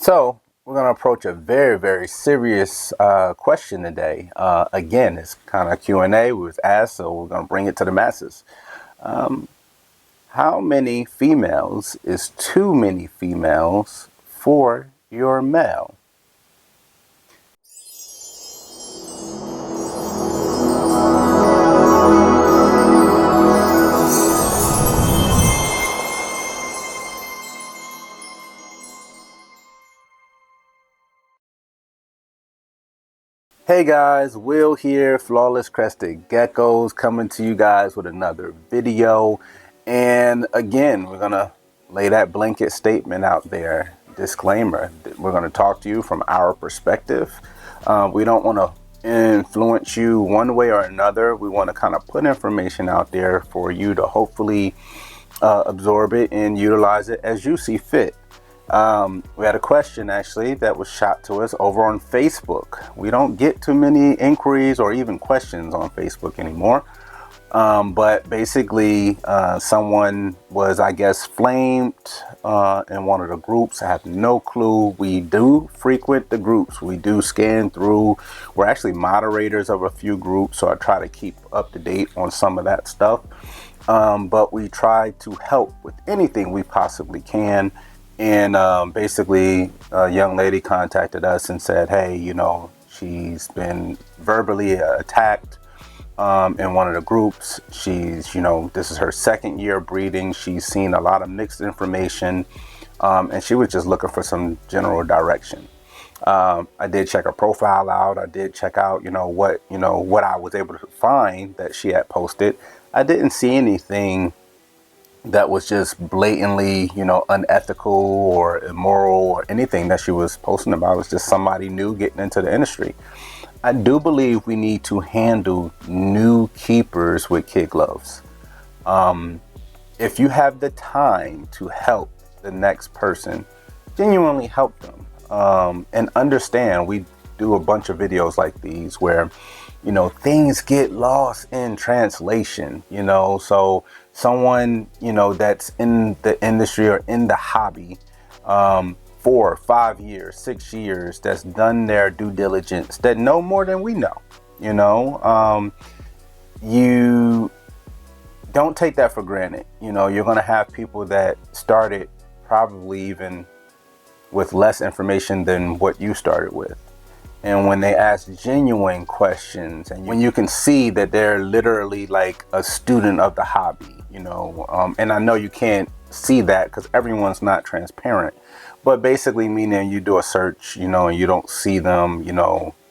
So we're going to approach a very, very serious question today. Again, it's kind of Q&A. We was asked, so we're going to bring it to the masses. Um, how many females is too many females for your male? Hey guys, Will here, Flawless Crested Geckos, coming to you guys with another video. And again, we're going to lay that blanket statement out there. Disclaimer, we're going to talk to you from our perspective. We don't want to influence you one way or another. We want to kind of put information out there for you to hopefully absorb it and utilize it as you see fit. We had a question actually that was shot to us over on Facebook. We don't get too many inquiries or even questions on Facebook anymore. But basically, someone was, I guess, flamed in one of the groups. I have no clue. We do frequent the groups. We do scan through. We're actually moderators of a few groups, so I try to keep up to date on some of that stuff. But we try to help with anything we possibly can. And basically, a young lady contacted us and said, hey, she's been verbally attacked in one of the groups. She's, this is her second year breeding. She's seen a lot of mixed information, and she was just looking for some general direction. I did check her profile out. I did check out, what I was able to find that she had posted. I didn't see anything that was just blatantly, unethical or immoral or anything that she was posting about. It was just somebody new getting into the industry. I do believe we need to handle new keepers with kid gloves. If you have the time to help the next person, genuinely help them. And understand, we do a bunch of videos like these where, things get lost in translation, so someone, that's in the industry or in the hobby, 4, 5 years, 6 years, that's done their due diligence, that know more than we know, you don't take that for granted. You're going to have people that started probably even with less information than what you started with. And when they ask genuine questions, and when you can see that they're literally like a student of the hobby, and I know you can't see that because everyone's not transparent, but basically meaning you do a search, and you don't see them,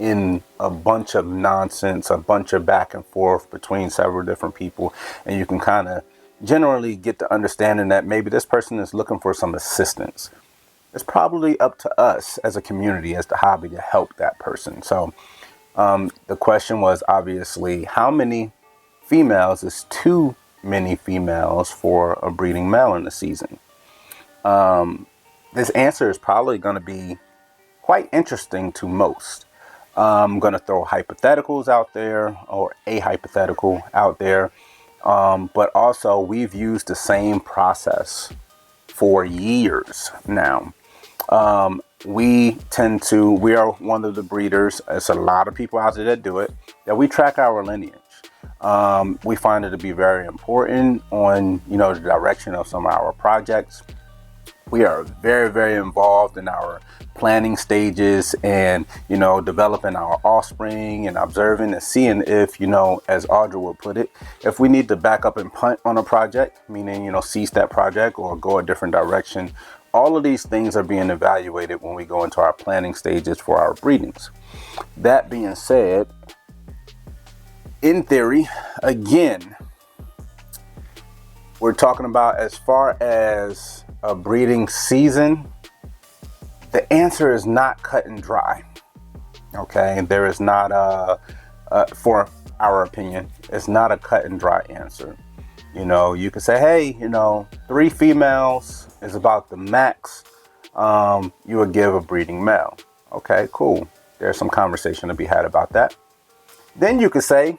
in a bunch of nonsense, a bunch of back and forth between several different people. And you can kind of generally get the understanding that maybe this person is looking for some assistance. It's probably up to us as a community, as the hobby, to help that person. So the question was obviously, how many females is too many females for a breeding male in the season? This answer is probably going to be quite interesting to most. I'm going to throw hypotheticals out there, or a hypothetical out there. But also, we've used the same process for years now. We are one of the breeders. It's a lot of people out there that do it, that we track our lineage. We find it to be very important on, the direction of some of our projects. We are very, very involved in our planning stages and, developing our offspring and observing and seeing if, as Audra would put it, if we need to back up and punt on a project, meaning, cease that project or go a different direction. All of these things are being evaluated when we go into our planning stages for our breedings. That being said, in theory, again, we're talking about as far as a breeding season, the answer is not cut and dry. Okay, there is not for our opinion, it's not a cut and dry answer. You can say, hey, 3 females is about the max you would give a breeding male. Okay, cool. There's some conversation to be had about that. Then you could say,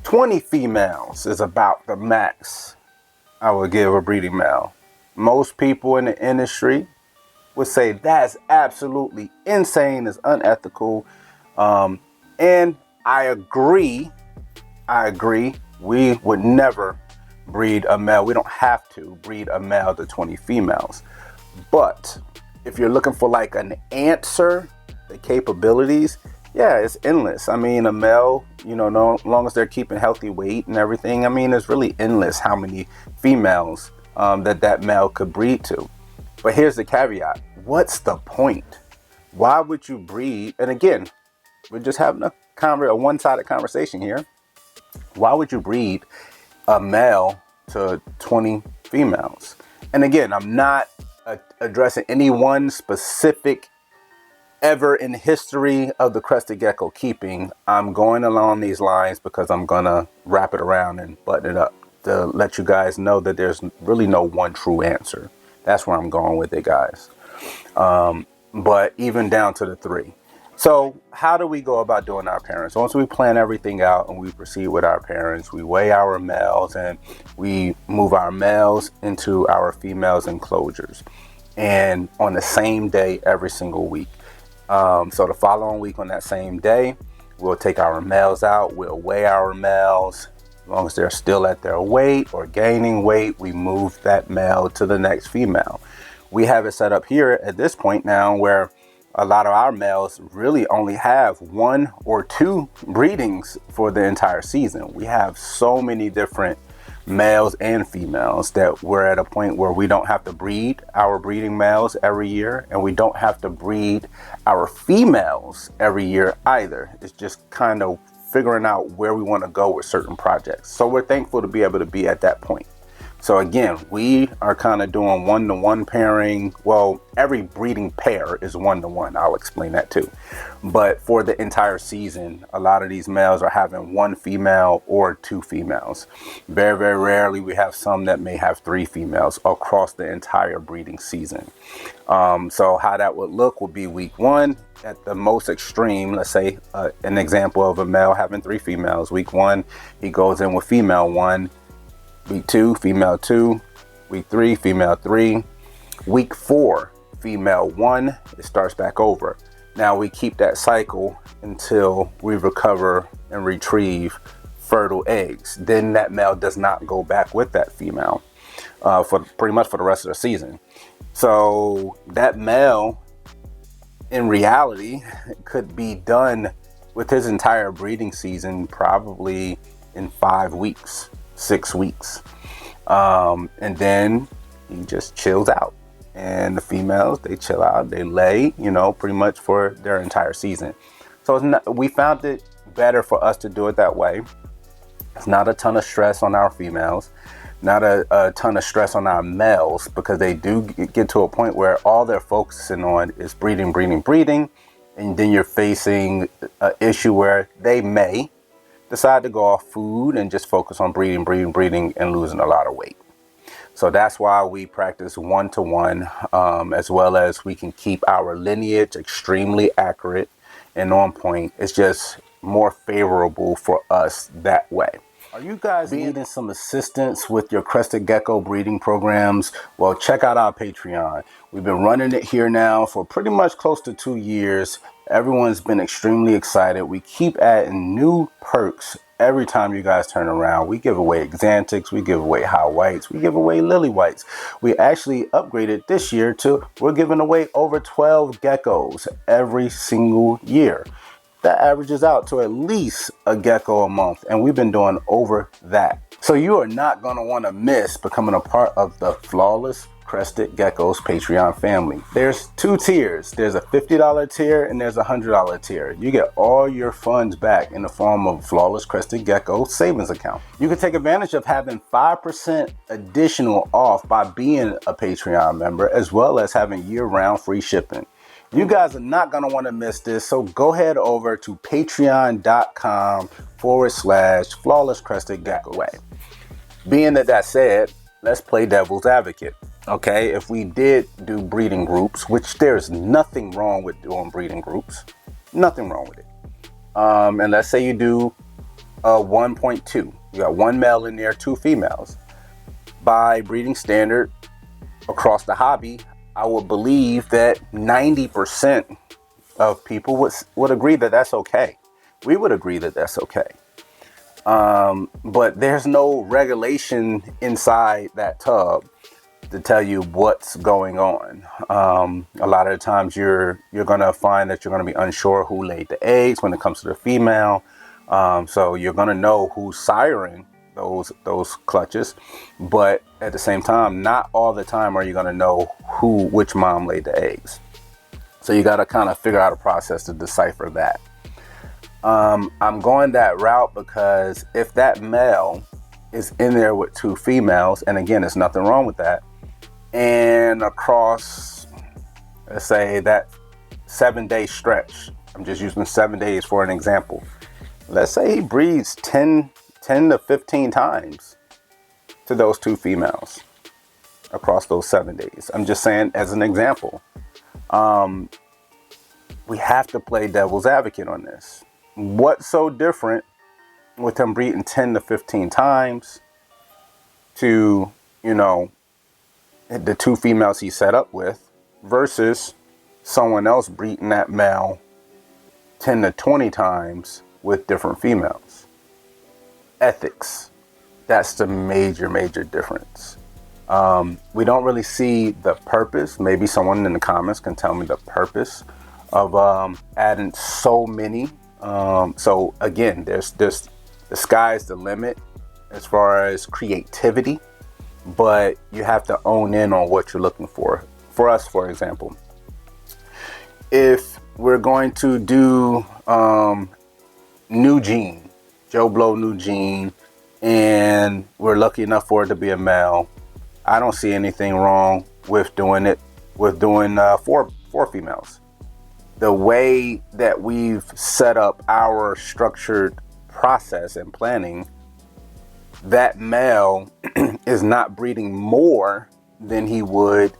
20 females is about the max I would give a breeding male. most people in the industry would say that's absolutely insane, it's unethical. And I agree. We would never breed a male. We don't have to breed a male to 20 females. But if you're looking for like an answer, the capabilities, yeah, it's endless. I mean, a male, no long as they're keeping healthy weight and everything, I mean, it's really endless how many females that male could breed to. But here's the caveat. What's the point? Why would you breed? And again, we're just having a one-sided conversation here. Why would you breed a male to 20 females? And again, I'm not addressing any one specific ever in history of the crested gecko keeping. I'm going along these lines because I'm gonna wrap it around and button it up to let you guys know that there's really no one true answer. That's where I'm going with it, guys. But even down to the 3. So how do we go about doing our parents? Once we plan everything out and we proceed with our parents, we weigh our males and we move our males into our females enclosures, and on the same day every single week. So the following week on that same day, we'll take our males out, we'll weigh our males. As long as they're still at their weight or gaining weight, we move that male to the next female. We have it set up here at this point now where a lot of our males really only have 1 or 2 breedings for the entire season. We have so many different males and females that we're at a point where we don't have to breed our breeding males every year, and we don't have to breed our females every year either. It's just kind of figuring out where we want to go with certain projects. So we're thankful to be able to be at that point. So again, we are kind of doing 1-to-1 pairing. Well, every breeding pair is 1-to-1. I'll explain that too. But for the entire season, a lot of these males are having 1 female or 2 females. Very, very rarely we have some that may have 3 females across the entire breeding season. So how that would look would be week 1 at the most extreme. Let's say an example of a male having 3 females. Week 1, he goes in with female 1. Week 2, female 2. Week 3, female 3. Week 4, female 1. It starts back over. Now we keep that cycle until we recover and retrieve fertile eggs. Then that male does not go back with that female for pretty much for the rest of the season. So that male, in reality, could be done with his entire breeding season probably in 5 weeks. 6 weeks, and then he just chills out, and the females, they chill out, they lay, pretty much for their entire season. So it's not, we found it better for us to do it that way. It's not a ton of stress on our females, not a ton of stress on our males, because they do get to a point where all they're focusing on is breeding, and then you're facing an issue where they may decide to go off food and just focus on breeding and losing a lot of weight. So that's why we practice 1-to-1, as well as we can keep our lineage extremely accurate and on point. It's just more favorable for us that way. Are you guys needing some assistance with your crested gecko breeding programs? Well, check out our Patreon. We've been running it here now for pretty much close to 2 years. Everyone's been extremely excited. We keep adding new perks every time you guys turn around. We give away Xanthics, we give away high whites, we give away lily whites. We actually upgraded this year to we're giving away over 12 geckos every single year. That averages out to at least a gecko a month, and we've been doing over that. So you are not going to want to miss becoming a part of the Flawless Crested Geckos Patreon family. There's 2 tiers. There's a $50 tier and there's a $100 tier. You get all your funds back in the form of Flawless Crested Gecko savings account. You can take advantage of having 5% additional off by being a Patreon member, as well as having year-round free shipping. You guys are not going to want to miss this, so go head over to patreon.com/Flawless Crested Gecko. Being that said, let's play devil's advocate. Okay, if we did do breeding groups, which there's nothing wrong with doing breeding groups, nothing wrong with it. And let's say you do 1.2, you got 1 male in there, 2 females. By breeding standard, across the hobby, I would believe that 90% of people would agree that that's okay. We would agree that that's okay. But there's no regulation inside that tub to tell you what's going on. A lot of the times you're gonna find that you're gonna be unsure who laid the eggs when it comes to the female. So you're gonna know who's siring those clutches, but at the same time, not all the time are you gonna know which mom laid the eggs. So you gotta kind of figure out a process to decipher that. I'm going that route because if that male is in there with two females, and again, there's nothing wrong with that, and across, let's say, that 7-day stretch, I'm just using 7 days for an example. Let's say he breeds 10 to 15 times to those two females across those 7 days. I'm just saying as an example. We have to play devil's advocate on this. What's so different with him breeding 10 to 15 times to, the two females he set up with versus someone else breeding that male 10 to 20 times with different females? Ethics. That's the major difference. We don't really see the purpose. Maybe someone in the comments can tell me the purpose of adding so many. So again, there's the sky's the limit as far as creativity, but you have to own in on what you're looking for. For us, for example, if we're going to do new gene, Joe Blow new gene, and we're lucky enough for it to be a male, I don't see anything wrong with doing four females. The way that we've set up our structured process and planning, that male is not breeding more than he would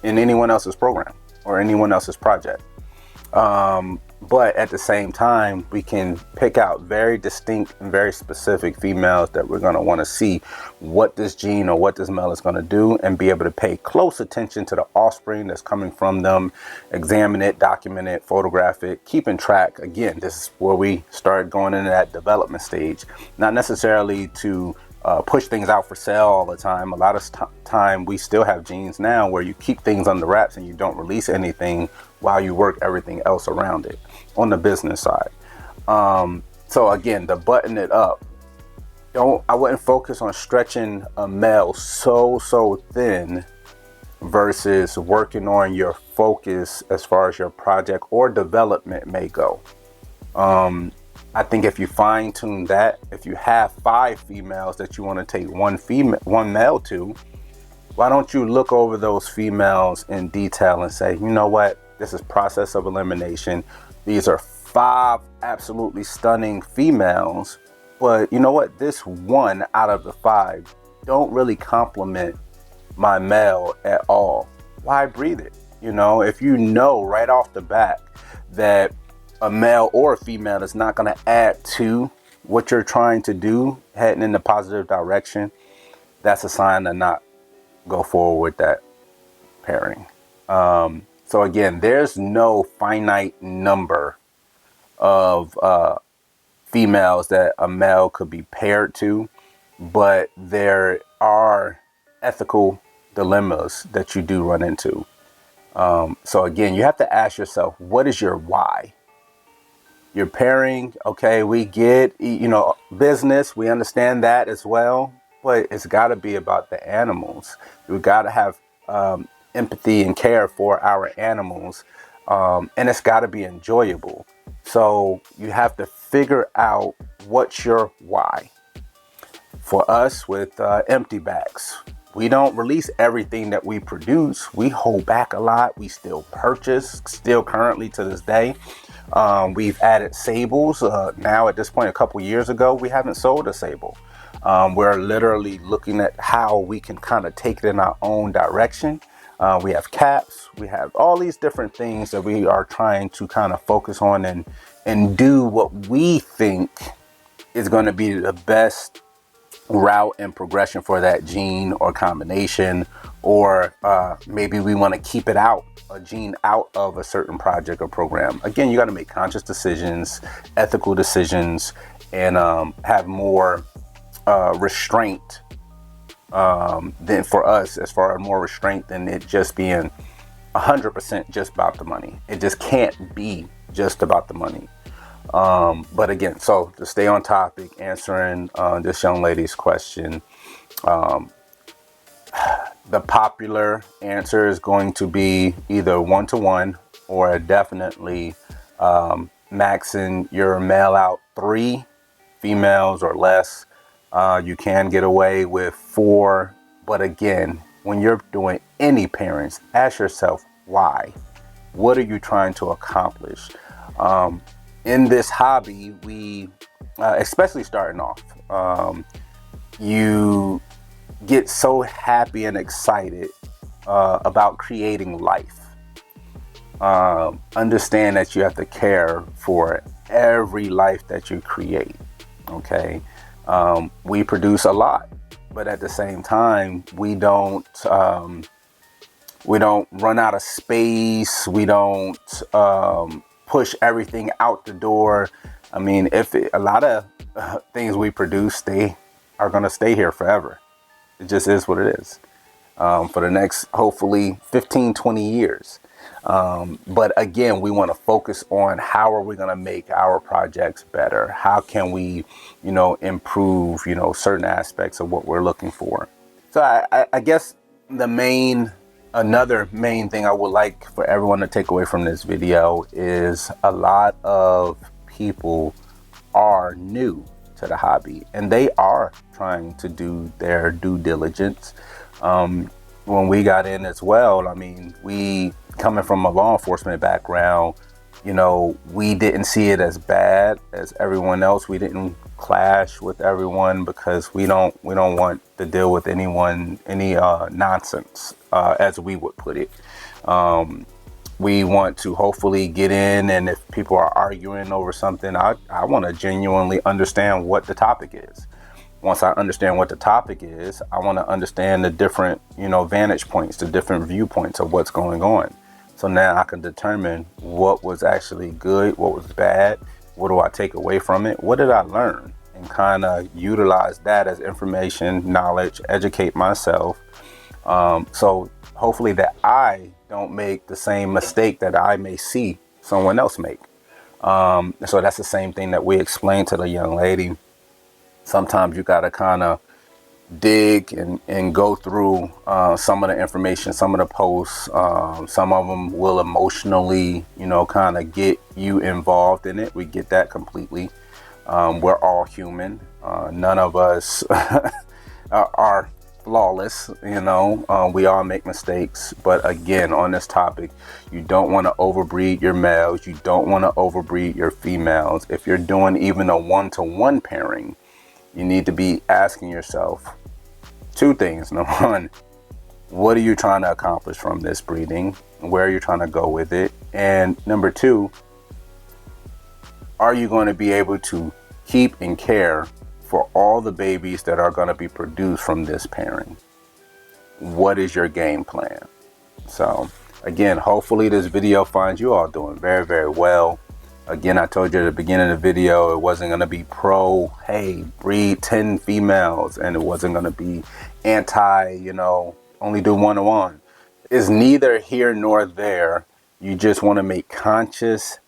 in anyone else's program or anyone else's project. But at the same time, we can pick out very distinct and very specific females that we're going to want to see what this gene or what this male is going to do, and be able to pay close attention to the offspring that's coming from them, examine it, document it, photograph it, keeping track. Again, this is where we start going into that development stage, not necessarily to push things out for sale all the time. A lot of time we still have genes now where you keep things under wraps and you don't release anything while you work everything else around it on the business side. So again, to button it up, I wouldn't focus on stretching a male so thin versus working on your focus as far as your project or development may go. I think if you fine tune that, if you have 5 females that you want to take one male to, why don't you look over those females in detail and say, you know what, this is process of elimination. These are 5 absolutely stunning females, but you know what, this one out of the 5 don't really complement my male at all. Why breathe it? If you know right off the bat that a male or a female is not going to add to what you're trying to do, heading in the positive direction, that's a sign to not go forward with that pairing. So again, there's no finite number of females that a male could be paired to, but there are ethical dilemmas that you do run into. So again, you have to ask yourself, what is your why? You're pairing, okay, we get, business, we understand that as well, but it's got to be about the animals. We got to have empathy and care for our animals, and it's got to be enjoyable. So you have to figure out what's your why. For us with empty bags, we don't release everything that we produce. We hold back a lot. We still purchase, still currently to this day. We've added sables. Now at this point, a couple years ago, we haven't sold a sable. We're literally looking at how we can kind of take it in our own direction. We have caps. We have all these different things that we are trying to kind of focus on and do what we think is going to be the best route and progression for that gene or combination, or maybe we want to keep it out, a gene out of a certain project or program. Again, you got to make conscious decisions, ethical decisions, and have more restraint than for us, as far as more restraint than it just being 100% just about the money. It just can't be just about the money. But again, so to stay on topic, answering this young lady's question, the popular answer is going to be either 1-to-1 or definitely maxing your male out 3 females or less. You can get away with 4, but again, when you're doing any parents, ask yourself why. What are you trying to accomplish? In this hobby, we, especially starting off, you get so happy and excited about creating life. Understand that you have to care for every life that you create. Okay, we produce a lot, but at the same time, we don't run out of space. We don't push everything out the door. I mean, a lot of things we produce, they are going to stay here forever. It just is what it is, for the next, hopefully, 15-20 years. But again, we want to focus on how are we going to make our projects better? How can we, improve, certain aspects of what we're looking for? So I guess another main thing I would like for everyone to take away from this video is a lot of people are new to the hobby and they are trying to do their due diligence. When we got in as well, I mean, we coming from a law enforcement background, we didn't see it as bad as everyone else. We didn't clash with everyone because we don't want to deal with any nonsense, as we would put it. We want to hopefully get in, and if people are arguing over something, I want to genuinely understand what the topic is. Once I understand what the topic is, I want to understand the different, vantage points, the different viewpoints of what's going on. So now I can determine what was actually good, what was bad, what do I take away from it, what did I learn, and kind of utilize that as information, knowledge, educate myself. So hopefully that I don't make the same mistake that I may see someone else make. So that's the same thing that we explained to the young lady. Sometimes you got to kind of dig and go through some of the information, some of the posts. Some of them will emotionally, kind of get you involved in it. We get that completely. We're all human. None of us are flawless. We all make mistakes. But again, on this topic, you don't want to overbreed your males. You don't want to overbreed your females. If you're doing even a 1-to-1 pairing, you need to be asking yourself 2 things. Number 1, what are you trying to accomplish from this breeding? Where are you trying to go with it? And number 2, are you going to be able to keep and care for all the babies that are going to be produced from this pairing? What is your game plan? So again, hopefully this video finds you all doing very, very well. Again, I told you at the beginning of the video, it wasn't going to be hey, breed 10 females, and it wasn't going to be anti, only do 1-to-1. It's neither here nor there. You just want to make conscious,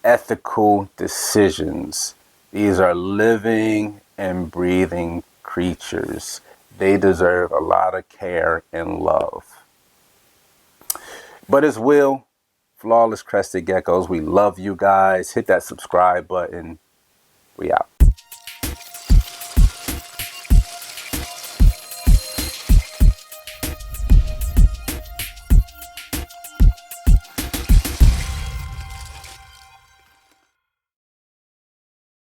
ethical decisions. These are living and breathing creatures. They deserve a lot of care and love. But as Will, Flawless Crested Geckos, we love you guys. Hit that subscribe button. We out.